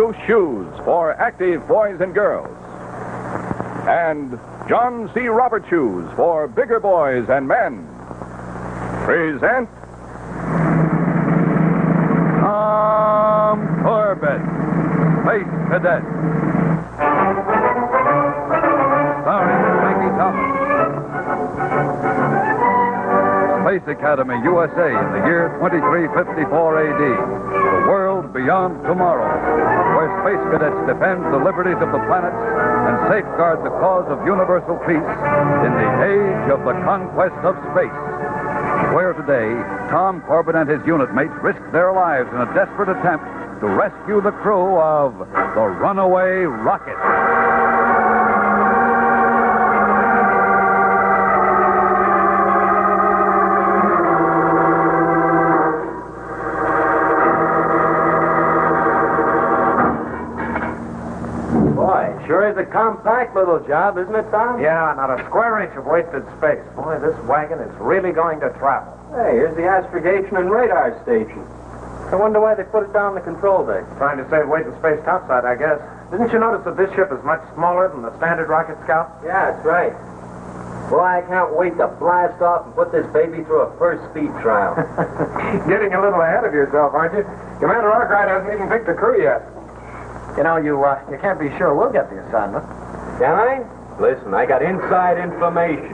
Goose shoes for active boys and girls. And John C. Roberts shoes for bigger boys and men. Present Tom Corbett, Space Cadet. Starring Frankie Thomas. Space Academy, USA, in the year 2354 AD. The world beyond tomorrow, where space cadets defend the liberties of the planets and safeguard the cause of universal peace in the age of the conquest of space. Where today, Tom Corbett and his unit mates risk their lives in a desperate attempt to rescue the crew of the Runaway rocket. Sure is a compact little job, isn't it, Tom? Yeah, not a square inch of wasted space. Boy, this wagon is really going to travel. Hey, here's the astrogation and radar station. I wonder why they put it down the control deck. Trying to save weight and space topside, I guess. Didn't you notice that this ship is much smaller than the standard rocket scout? Yeah, that's right. Boy, I can't wait to blast off and put this baby through a first speed trial. Getting a little ahead of yourself, aren't you? Commander Arkwright hasn't even picked a crew yet. You know, you can't be sure we'll get the assignment. Can I? Listen, I got inside information.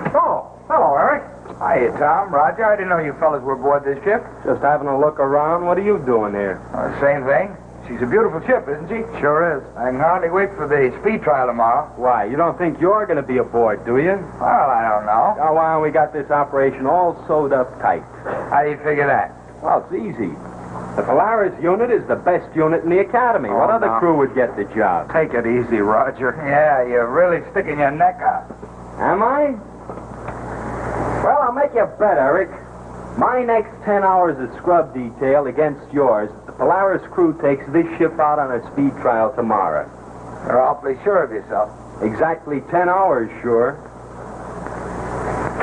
Oh, hello, Eric. Hiya, Tom. Roger, I didn't know you fellas were aboard this ship. Just having a look around. What are you doing here? Same thing. She's a beautiful ship, isn't she? Sure is. I can hardly wait for the speed trial tomorrow. Why, you don't think you're going to be aboard, do you? Well, I don't know. Oh, why, we got this operation all sewed up tight. How do you figure that? Well, it's easy. The Polaris unit is the best unit in the Academy. What other crew would get the job? Take it easy, Roger. Yeah, you're really sticking your neck out. Am I? Well, I'll make you a bet, Eric. My next 10 hours of scrub detail against yours, the Polaris crew takes this ship out on a speed trial tomorrow. You're awfully sure of yourself. Exactly 10 hours, sure.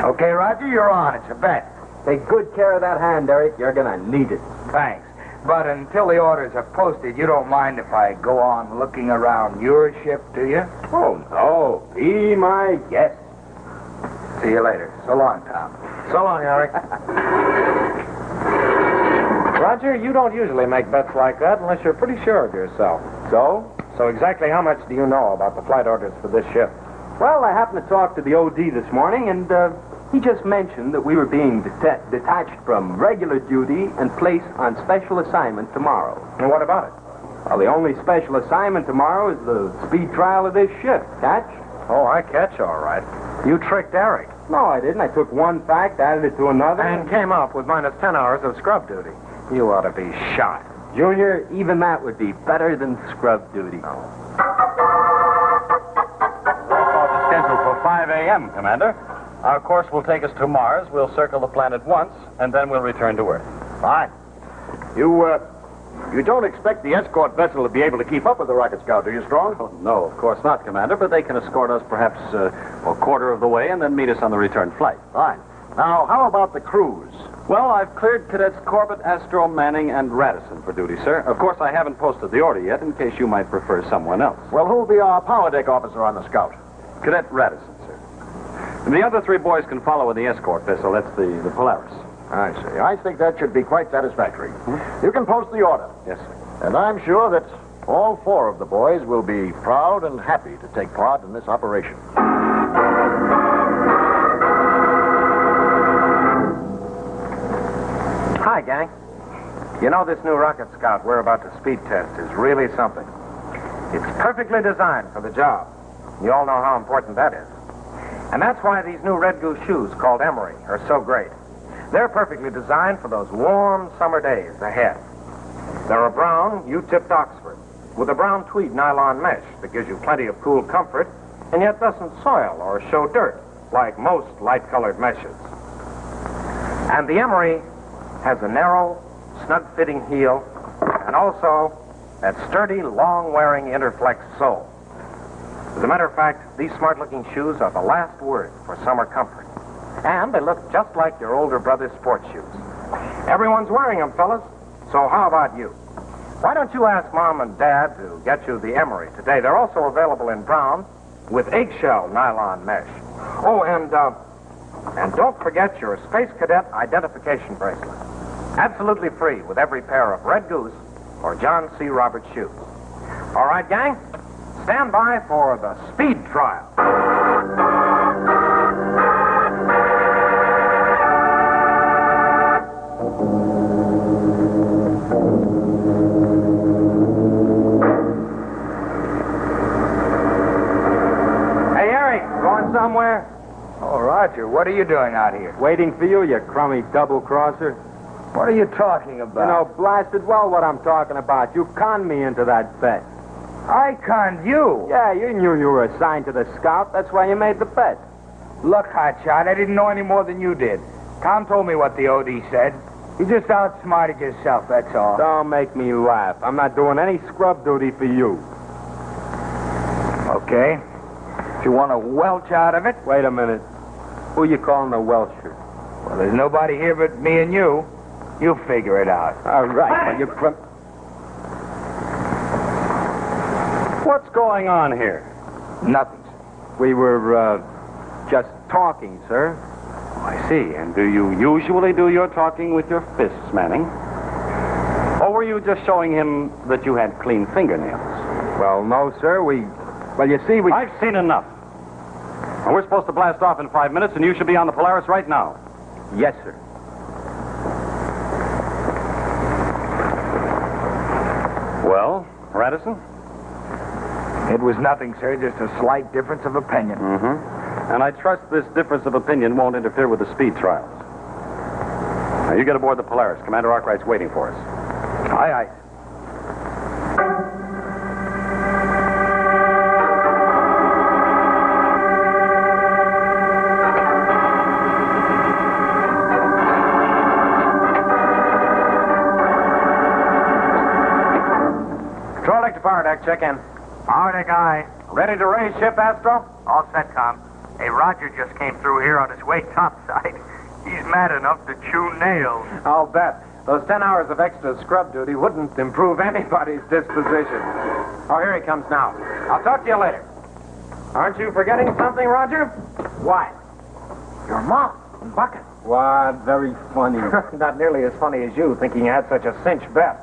Okay, Roger, you're on. It's a bet. Take good care of that hand, Eric. You're going to need it. Thanks. But until the orders are posted, you don't mind if I go on looking around your ship, do you? Oh, no. Be my guest. See you later. So long, Tom. So long, Eric. Roger, you don't usually make bets like that unless you're pretty sure of yourself. So? So exactly how much do you know about the flight orders for this ship? Well, I happened to talk to the OD this morning, and he just mentioned that we were being detached from regular duty and placed on special assignment tomorrow. And what about it? Well, the only special assignment tomorrow is the speed trial of this ship. Catch? Oh, I catch, all right. You tricked Eric. No, I didn't. I took one fact, added it to another. And came up with minus 10 hours of scrub duty. You ought to be shot. Junior, even that would be better than scrub duty. Scheduled for 5 a.m., Commander. Our course will take us to Mars. We'll circle the planet once, and then we'll return to Earth. Fine. You don't expect the escort vessel to be able to keep up with the rocket scout, do you, Strong? Oh, no, of course not, Commander, but they can escort us perhaps a quarter of the way and then meet us on the return flight. Fine. Now, how about the crews? Well, I've cleared Cadets Corbett, Astro, Manning, and Radisson for duty, sir. Of course, I haven't posted the order yet in case you might prefer someone else. Well, who'll be our power deck officer on the scout? Cadet Radisson, sir. And the other three boys can follow in the escort vessel. That's the Polaris. I see. I think that should be quite satisfactory. You can post the order. Yes, sir. And I'm sure that all four of the boys will be proud and happy to take part in this operation. Hi, gang. You know, this new rocket scout we're about to speed test is really something. It's perfectly designed for the job. You all know how important that is. And that's why these new Red Goose shoes called Emery are so great. They're perfectly designed for those warm summer days ahead. They're a brown, U-tipped Oxford with a brown tweed nylon mesh that gives you plenty of cool comfort and yet doesn't soil or show dirt like most light-colored meshes. And the Emery has a narrow, snug-fitting heel and also that sturdy, long-wearing Interflex sole. As a matter of fact, these smart-looking shoes are the last word for summer comfort. And they look just like your older brother's sports shoes. Everyone's wearing them, fellas. So how about you? Why don't you ask Mom and Dad to get you the emery today? They're also available in brown with eggshell nylon mesh. Oh, and don't forget your Space Cadet identification bracelet. Absolutely free with every pair of Red Goose or John C. Roberts shoes. All right, gang? Stand by for the speed trial. Hey, Eric, going somewhere? Oh, Roger, what are you doing out here? Waiting for you, you crummy double-crosser. What are you talking about? You know blasted well what I'm talking about. You conned me into that bet. I conned you. Yeah, you knew you were assigned to the scout. That's why you made the bet. Look, Hotshot, I didn't know any more than you did. Tom told me what the OD said. You just outsmarted yourself, that's all. Don't make me laugh. I'm not doing any scrub duty for you. Okay. If you want to welch out of it, Wait a minute. Who you calling the Welsher? well, there's nobody here but me and you. You figure it out. All right, well, you What's going on here? Nothing. We were, just talking, sir. I see. And do you usually do your talking with your fists, Manning? Or were you just showing him that you had clean fingernails? Well, no, sir. Well, you see, I've seen enough. And we're supposed to blast off in 5 minutes, and you should be on the Polaris right now. Yes, sir. Well, Radisson? It was nothing, sir. Just a slight difference of opinion. Mm-hmm. And I trust this difference of opinion won't interfere with the speed trials. Now, you get aboard the Polaris. Commander Arkwright's waiting for us. Aye, aye. Control deck to power deck. Check in. Power deck, aye. Ready to raise ship, Astro? All set, Tom. Hey, Roger just came through here on his way topside. He's mad enough to chew nails. I'll bet. Those 10 hours of extra scrub duty wouldn't improve anybody's disposition. Oh, here he comes now. I'll talk to you later. Aren't you forgetting something, Roger? What? Your mom and Bucket. What? Very funny. Not nearly as funny as you, thinking you had such a cinch bet.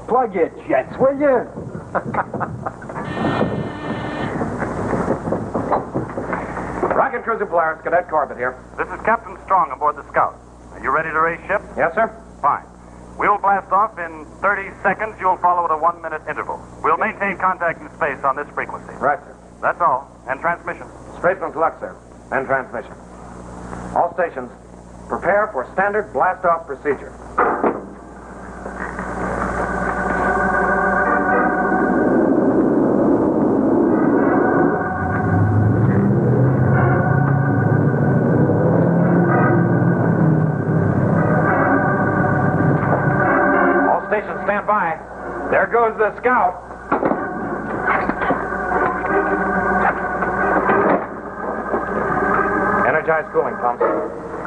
Plug your jets, will you? Rocket Cruiser Polaris, Cadet Corbett here. This is Captain Strong aboard the Scout. Are you ready to raise ship? Yes, sir? Fine. We'll blast off in 30 seconds. You'll follow at a 1-minute interval. We'll maintain contact in space on this frequency. Right, sir. That's all. And transmission. Straight from flux, sir. And transmission. All stations, prepare for standard blast-off procedure. All stations, stand by. There goes the Scout. Energize cooling pumps.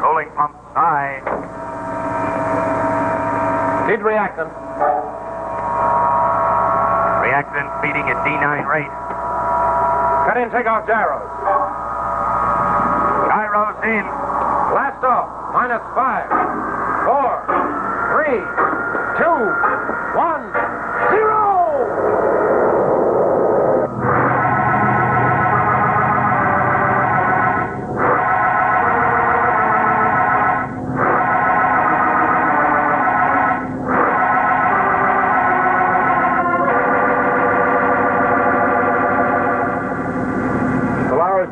Cooling pumps, aye. Feed reactant. Reactant feeding at D9 rate. Cut in takeoff gyros. Gyros in. Blast off. -5, 4, 3, 2, 1, 0!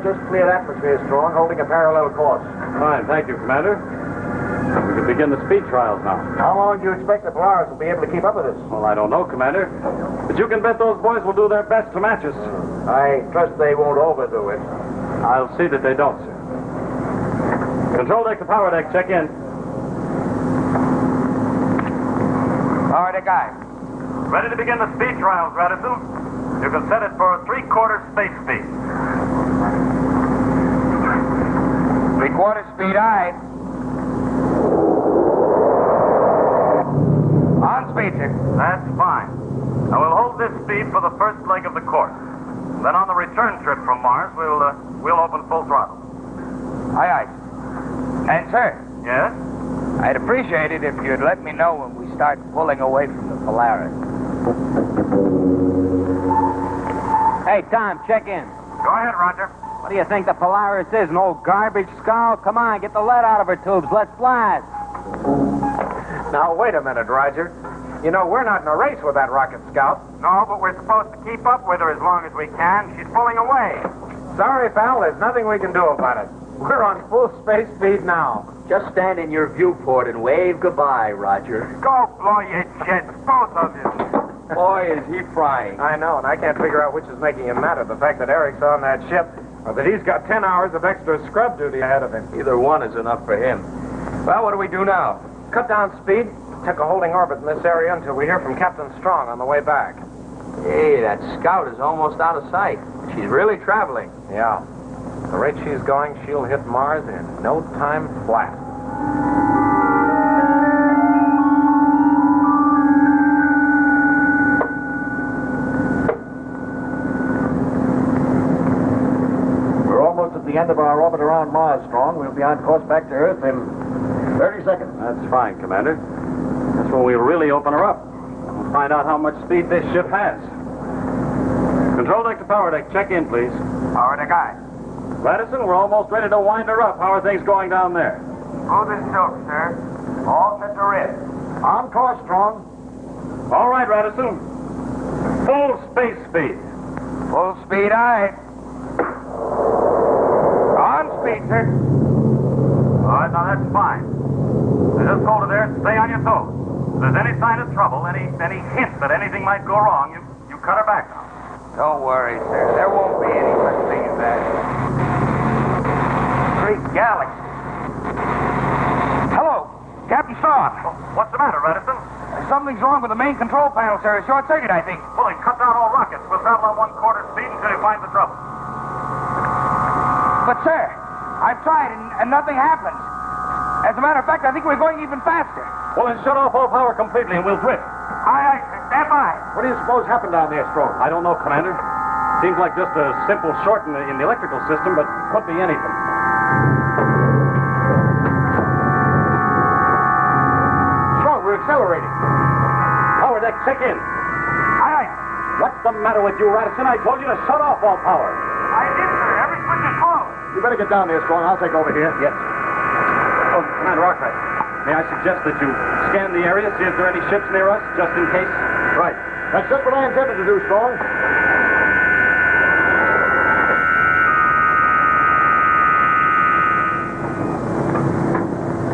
Just cleared atmosphere, Strong, holding a parallel course. Fine, thank you, Commander. We can begin the speed trials now. How long do you expect the Polaris will be able to keep up with us? Well, I don't know, Commander. But you can bet those boys will do their best to match us. I trust they won't overdo it. I'll see that they don't, sir. Control deck to power deck, check in. Power deck, aye. Ready to begin the speed trials, Radisson. You can set it for 3/4 space speed. 3/4 speed, aye. On speed, sir. That's fine. Now we'll hold this speed for the first leg of the course. Then on the return trip from Mars, we'll open full throttle. Aye, aye. And, sir, Yes? I'd appreciate it if you'd let me know when we start pulling away from the Polaris. Hey, Tom, check in. Go ahead, Roger. What do you think the Polaris is, an old garbage scow? Come on, get the lead out of her tubes. Let's blast. Now, wait a minute, Roger. You know, we're not in a race with that rocket scout. No, but we're supposed to keep up with her as long as we can. She's pulling away. Sorry, pal, there's nothing we can do about it. We're on full space speed now. Just stand in your viewport and wave goodbye, Roger. Go blow your jets, both of you. Boy, is he frying. I know, and I can't figure out which is making him madder, the fact that Eric's on that ship, or that he's got 10 hours of extra scrub duty ahead of him. Either one is enough for him. Well, what do we do now? Cut down speed, take a holding orbit in this area until we hear from Captain Strong on the way back. Hey, that scout is almost out of sight. She's really traveling. Yeah. The rate she's going, she'll hit Mars in no time flat. We're almost at the end of our orbit around Mars, Strong. We'll be on course back to Earth in 30 seconds. That's fine, Commander. That's when we'll really open her up. We'll find out how much speed this ship has. Control deck to power deck. Check in, please. Power deck aye. Radisson, we're almost ready to wind her up. How are things going down there? Smooth as silk, sir. All set to rest. On course, Strong. All right, Radisson. Full space speed. Full speed, aye. On speed, sir. All right, now that's fine. Now just hold it there and stay on your toes. If there's any sign of trouble, any hint that anything might go wrong, you cut her back now. Don't worry, sir. There won't be any such thing as that. Great galaxy. Hello, Captain Strong. What's the matter, Radisson? Something's wrong with the main control panel, sir. A short circuit, I think. Well, then cut down all rockets. We'll travel on 1/4 speed until you find the trouble. But, sir, I've tried and nothing happens. As a matter of fact, I think we're going even faster. Well, then shut off all power completely and we'll drift. Aye, aye, sir. Stand by. What do you suppose happened down there, Strong? I don't know, Commander. Seems like just a simple short in the electrical system, but could be anything. Strong, we're accelerating. Power deck, check in. Aye, aye. What's the matter with you, Radisson? I told you to shut off all power. I did, sir. Every switch is closed. You better get down there, Strong. I'll take over here. Yes. Oh, Commander Arkwright, may I suggest that you scan the area, see if there are any ships near us, just in case? Right. That's just what I intended to do, Strong.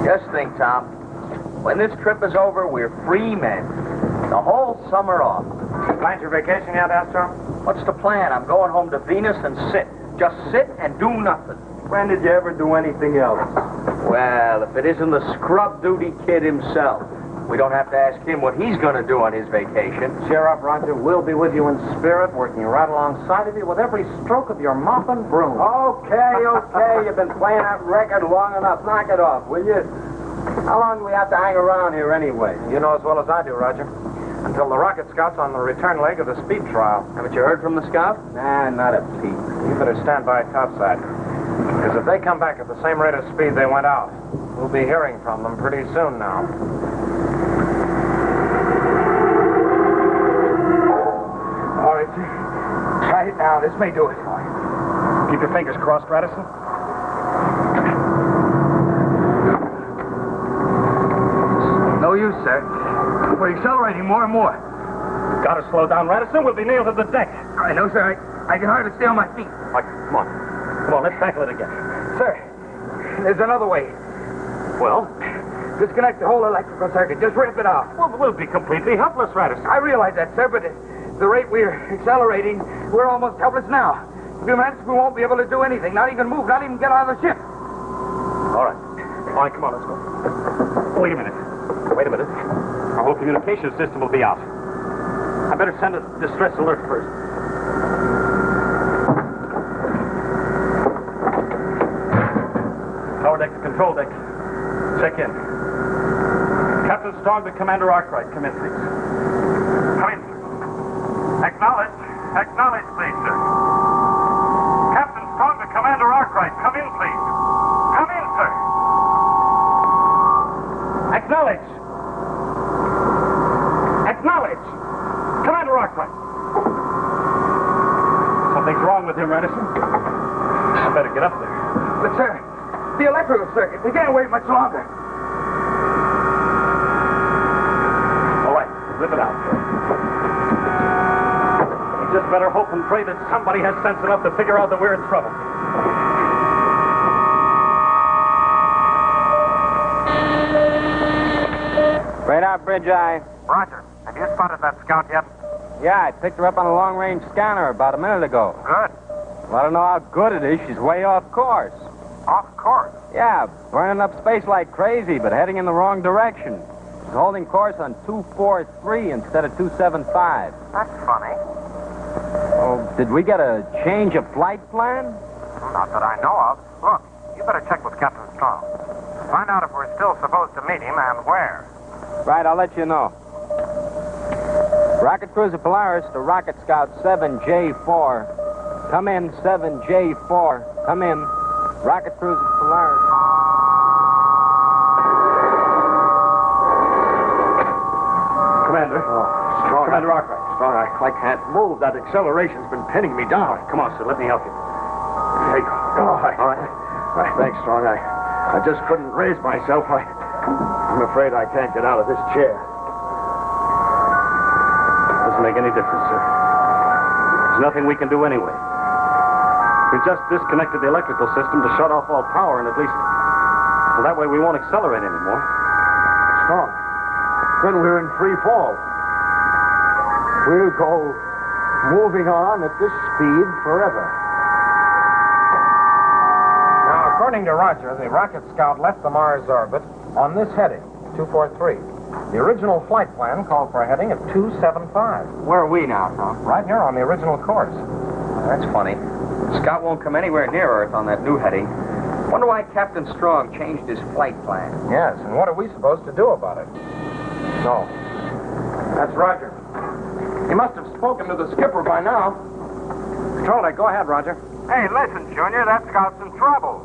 Just think, Tom. When this trip is over, we're free men. The whole summer off. Planned your vacation yet, Astro? What's the plan? I'm going home to Venus and sit. Just sit and do nothing. When did you ever do anything else? Well, if it isn't the scrub duty kid himself, we don't have to ask him what he's going to do on his vacation. Cheer up, Roger. We'll be with you in spirit, working right alongside of you with every stroke of your mop and broom. Okay. You've been playing that record long enough. Knock it off, will you? How long do we have to hang around here anyway? You know as well as I do, Roger. Until the rocket scout's on the return leg of the speed trial. Haven't you heard from the scout? Nah, not a peep. You better stand by topside. Because if they come back at the same rate of speed they went out, we'll be hearing from them pretty soon now. All right, sir. Try it now. This may do it. Keep your fingers crossed, Radisson. No use, sir. We're accelerating more and more. Gotta slow down, Radisson. We'll be nailed to the deck. I know, sir. I can hardly stay on my feet. All right, come on. Come on, let's tackle it again. Sir, there's another way. Well? Disconnect the whole electrical circuit. Just rip it out. Well, we'll be completely helpless, Radisson. I realize that, sir, but at the rate we're accelerating, we're almost helpless now. In a few minutes, we won't be able to do anything. Not even move. Not even get out of the ship. All right, come on, let's go. Wait a minute. Our whole communication system will be out. I better send a distress alert first. Power deck to control deck. Check in. Captain Captain Strong to Commander Arkwright. Come in, please. Come in, sir. Acknowledge. Acknowledge, please, sir. Captain Strong to Commander Arkwright. Come in, please. Come in, sir. Acknowledge. Acknowledge. Commander Arkwright. Something's wrong with him, Anderson. I better get up there. But, sir, the electrical circuit, we can't wait much longer. All right, rip it out. We just better hope and pray that somebody has sense enough to figure out that we're in trouble. Radar bridge eye. Roger. Have you spotted that scout yet? Yeah, I picked her up on a long-range scanner about a minute ago. Good. Well, I don't know how good it is. She's way off course. Off course. Yeah, burning up space like crazy, but heading in the wrong direction. She's holding course on 243 instead of 275. That's funny. Oh, did we get a change of flight plan? Not that I know of. Look, you better check with Captain Strong. Find out if we're still supposed to meet him and where. Right, I'll let you know. Rocket Cruiser Polaris to Rocket Scout 7J4. Come in, 7J4. Come in. Rocket Cruiser Polaris. Commander. Strong. Commander Arkwright. Strong, I can't move. That acceleration's been pinning me down. Come on, sir. Let me help you. There you go. All right. Thanks, Strong. I just couldn't raise myself. I'm afraid I can't get out of this chair. Doesn't make any difference, sir. There's nothing we can do anyway. We just disconnected the electrical system to shut off all power, and at least, well, that way we won't accelerate anymore. Strong. Then we're in free fall. We'll go moving on at this speed forever. Now, according to Roger, the Rocket Scout left the Mars orbit on this heading, 243. The original flight plan called for a heading of 275. Where are we now, Tom? Right here on the original course. That's funny. Scout won't come anywhere near Earth on that new heading. Wonder why Captain Strong changed his flight plan. Yes, and what are we supposed to do about it? No. That's Roger. He must have spoken to the skipper by now. Control deck, go ahead, Roger. Hey, listen, Junior, that scout's in trouble.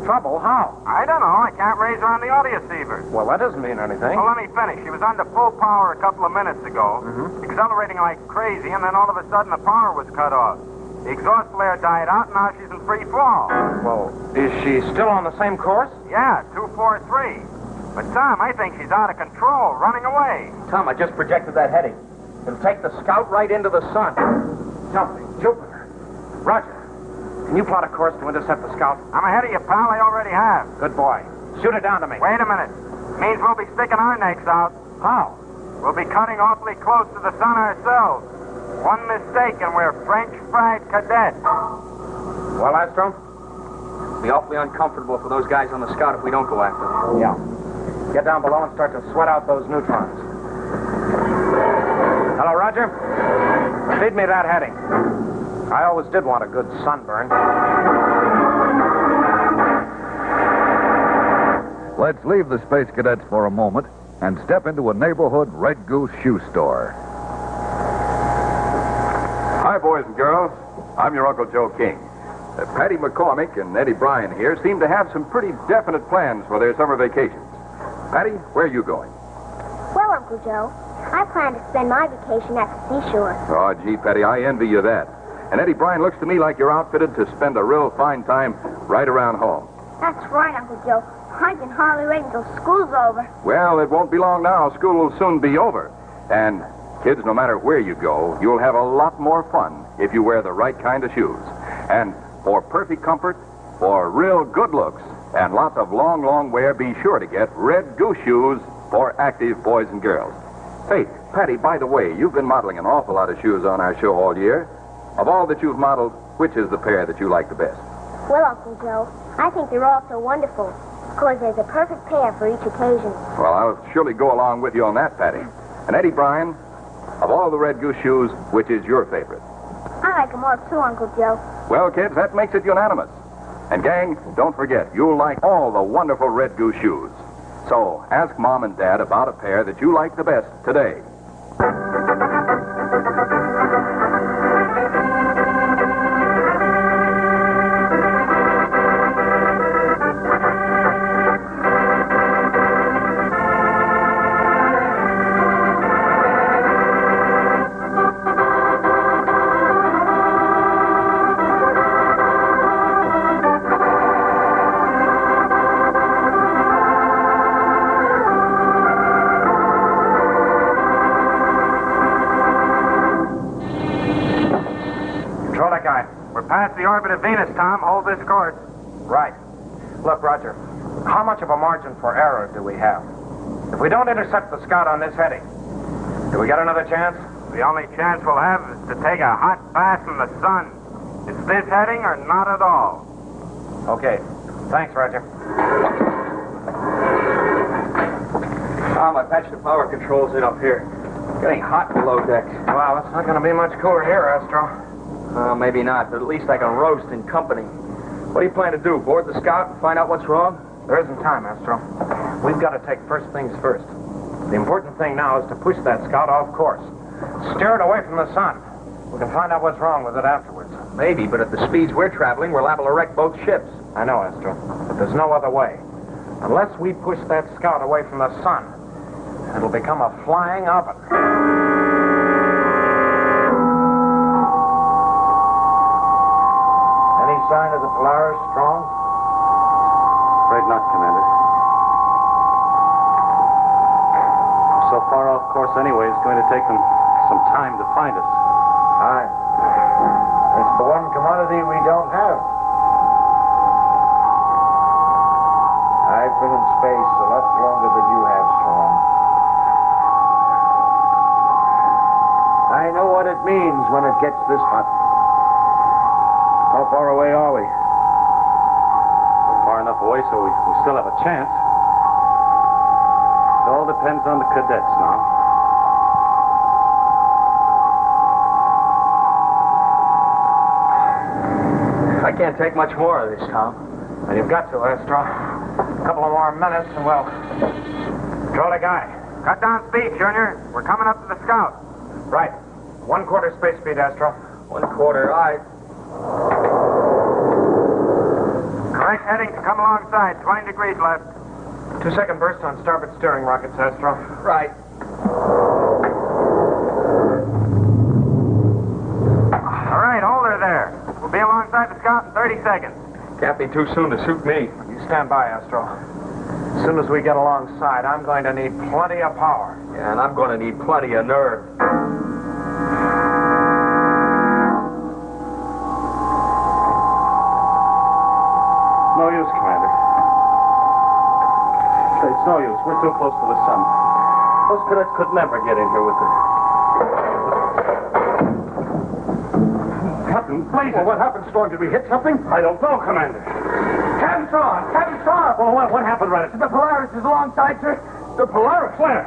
Trouble? How? I don't know. I can't raise her on the audioceiver. Well, that doesn't mean anything. Well, let me finish. She was under full power a couple of minutes ago, accelerating like crazy, and then all of a sudden the power was cut off. The exhaust flare died out, and now she's in free fall. Well, is she still on the same course? Yeah, 243. But, Tom, I think she's out of control, running away. Tom, I just projected that heading. It'll take the Scout right into the sun. Something. Jupiter. Roger. Can you plot a course to intercept the Scout? I'm ahead of you, pal. I already have. Good boy. Shoot it down to me. Wait a minute. Means we'll be sticking our necks out. How? We'll be cutting awfully close to the sun ourselves. One mistake, and we're French fried cadets. Well, Astro? It'll be awfully uncomfortable for those guys on the Scout if we don't go after them. Yeah. Get down below and start to sweat out those neutrons. Hello, Roger. Feed me that heading. I always did want a good sunburn. Let's leave the Space Cadets for a moment and step into a neighborhood Red Goose shoe store. Hi, boys and girls. I'm your Uncle Joe King. Patty McCormick and Eddie Bryan here seem to have some pretty definite plans for their summer vacations. Patty, where are you going? Well, Uncle Joe, I plan to spend my vacation at the seashore. Oh, gee, Patty, I envy you that. And Eddie Bryan, looks to me like you're outfitted to spend a real fine time right around home. That's right, Uncle Joe. I can hardly wait until school's over. Well, it won't be long now. School will soon be over. And, kids, no matter where you go, you'll have a lot more fun if you wear the right kind of shoes. And for perfect comfort, for real good looks, and lots of long, long wear, be sure to get Red Goose shoes for active boys and girls. Hey, Patty, by the way, you've been modeling an awful lot of shoes on our show all year. Of all that you've modeled, which is the pair that you like the best? Well, Uncle Joe, I think they're all so wonderful. Of course, there's a perfect pair for each occasion. Well, I'll surely go along with you on that, Patty. And Eddie Bryan, of all the Red Goose shoes, which is your favorite? I like them all too, Uncle Joe. Well, kids, that makes it unanimous. And, gang, don't forget, you'll like all the wonderful Red Goose shoes. So ask Mom and Dad about a pair that you like the best today. Past the orbit of Venus, Tom. Hold this course. Right. Look, Roger, how much of a margin for error do we have? If we don't intercept the scout on this heading, do we get another chance? The only chance we'll have is to take a hot bath in the sun. It's this heading or not at all. Okay. Thanks, Roger. Tom, I patched the power controls in up here. Getting hot below deck. Well, it's not going to be much cooler here, Astro. Maybe not, but at least I can roast in company. What do you plan to do, board the scout and find out what's wrong? There isn't time, Astro. We've got to take first things first. The important thing now is to push that scout off course. Steer it away from the sun. We can find out what's wrong with it afterwards. Maybe, but at the speeds we're traveling, we're liable to wreck both ships. I know, Astro, but there's no other way. Unless we push that scout away from the sun, it'll become a flying oven. Sign of the Polaris strong? Afraid not, Commander. So far off course anyway, it's going to take them some time to find us. Aye. It's the one commodity we don't have. I've been in space a lot longer than you have, Strong. I know what it means when it gets this hot. How far away are we? Far enough away so we still have a chance. It all depends on the cadets now. I can't take much more of this, Tom. Well, you've got to, Astro. A couple of more minutes and we'll draw the guy. Cut down speed, Junior. We're coming up to the scout. Right. 1/4 space speed, Astro. 1/4, all right. Correct heading to come alongside. 20 degrees left. 2-second burst on starboard steering rockets, Astro. Right. All right, hold her there. We'll be alongside the scout in 30 seconds. Can't be too soon to suit me. You stand by, Astro. As soon as we get alongside, I'm going to need plenty of power. Yeah, and I'm going to need plenty of nerve. No use, Commander. It's no use. We're too close to the sun. Those cadets could never get in here with it. Captain, please. Well, what happened, Strong? Did we hit something? I don't know, Commander. Captain Strong! Captain Strong! Well, what happened, right? The Polaris is alongside, sir. The Polaris? Where?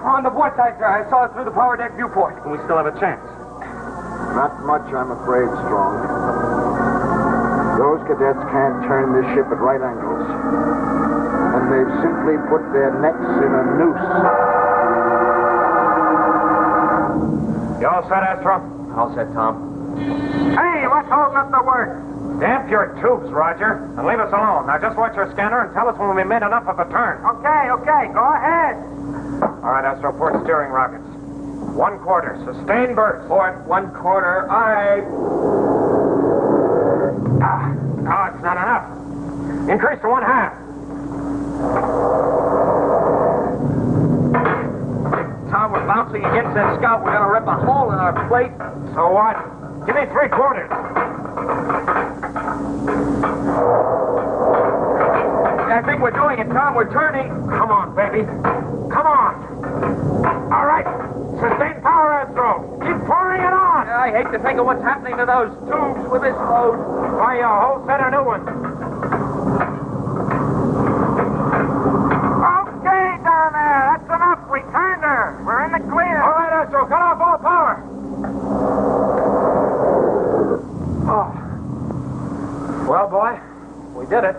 On the port side, sir. I saw it through the power deck viewport. We still have a chance. Not much, I'm afraid, Strong. Those cadets can't turn this ship at right angles. And they've simply put their necks in a noose. You all set, Astro? All set, Tom. Hey, what's holding up the work? Damp your tubes, Roger, and leave us alone. Now just watch your scanner and tell us when we made enough of a turn. Okay, go ahead. All right, Astro, port steering rockets. 1/4, sustained burst. Port 1/4, all right. No, it's not enough. Increase to 1/2. Tom, we're bouncing against that scout. We're going to rip a hole in our plate. So what? Give me 3/4. I think we're doing it, Tom. We're turning. Come on, baby. Come on. All right. Sustained power, Astro. Keep pouring it on. I hate to think of what's happening to those tubes with this load. Buy you a whole set of new ones. Okay, down there. That's enough. We turned her. We're in the clear. All right, Astro. Cut off all power. Oh. Well, boy, we did it.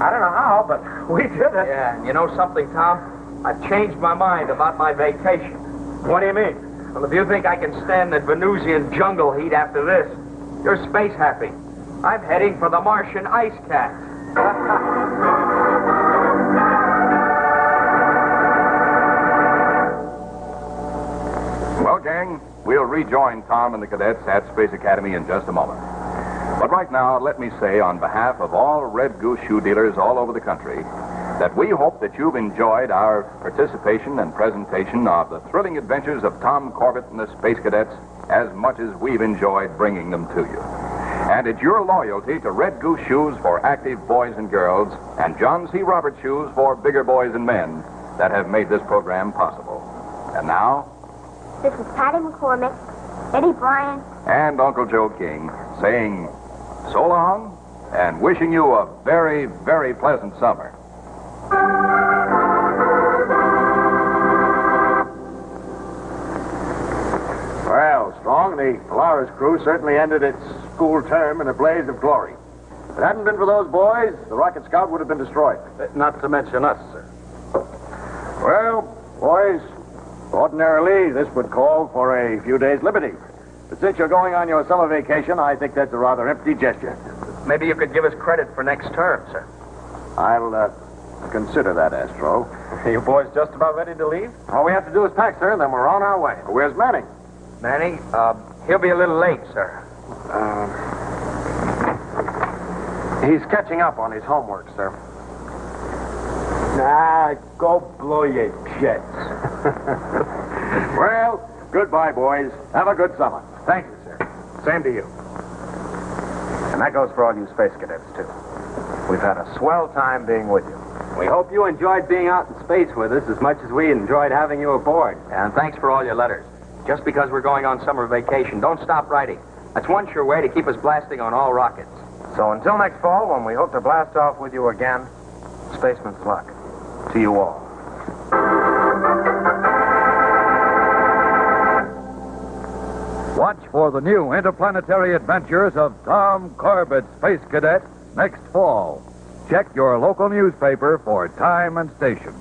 I don't know how, but we did it. Yeah, and you know something, Tom? I've changed my mind about my vacation. What do you mean? Well, if you think I can stand the Venusian jungle heat after this, you're space happy. I'm heading for the Martian ice cap. Well, gang, we'll rejoin Tom and the cadets at Space Academy in just a moment. But right now, let me say on behalf of all Red Goose shoe dealers all over the country that we hope that you've enjoyed our participation and presentation of the thrilling adventures of Tom Corbett and the Space Cadets as much as we've enjoyed bringing them to you. And it's your loyalty to Red Goose shoes for active boys and girls and John C. Roberts shoes for bigger boys and men that have made this program possible. And now, This is Patty McCormick, Eddie Bryan, and Uncle Joe King saying so long and wishing you a very, very pleasant summer. Well, Strong, the Polaris crew certainly ended its school term in a blaze of glory. If it hadn't been for those boys, the Rocket Scout would have been destroyed. Not to mention us, sir. Well, boys, ordinarily this would call for a few days' liberty. But since you're going on your summer vacation, I think that's a rather empty gesture. Maybe you could give us credit for next term, sir. I'll consider that, Astro. Are you boys just about ready to leave? All we have to do is pack, sir, and then we're on our way. Where's Manning? Manny, he'll be a little late, sir. He's catching up on his homework, sir. Nah, go blow your jets. Well, goodbye, boys. Have a good summer. Thank you, sir. Same to you. And that goes for all you Space Cadets, too. We've had a swell time being with you. We hope you enjoyed being out in space with us as much as we enjoyed having you aboard. And thanks for all your letters. Just because we're going on summer vacation, don't stop writing. That's one sure way to keep us blasting on all rockets. So until next fall, when we hope to blast off with you again, spaceman's luck to you all. Watch for the new interplanetary adventures of Tom Corbett, Space Cadet, next fall. Check your local newspaper for time and station.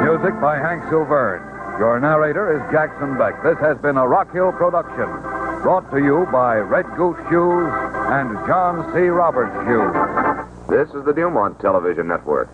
Music by Hank Silverne. Your narrator is Jackson Beck. This has been a Rock Hill production, brought to you by Red Goose Shoes and John C. Roberts Shoes. This is the Dumont Television Network.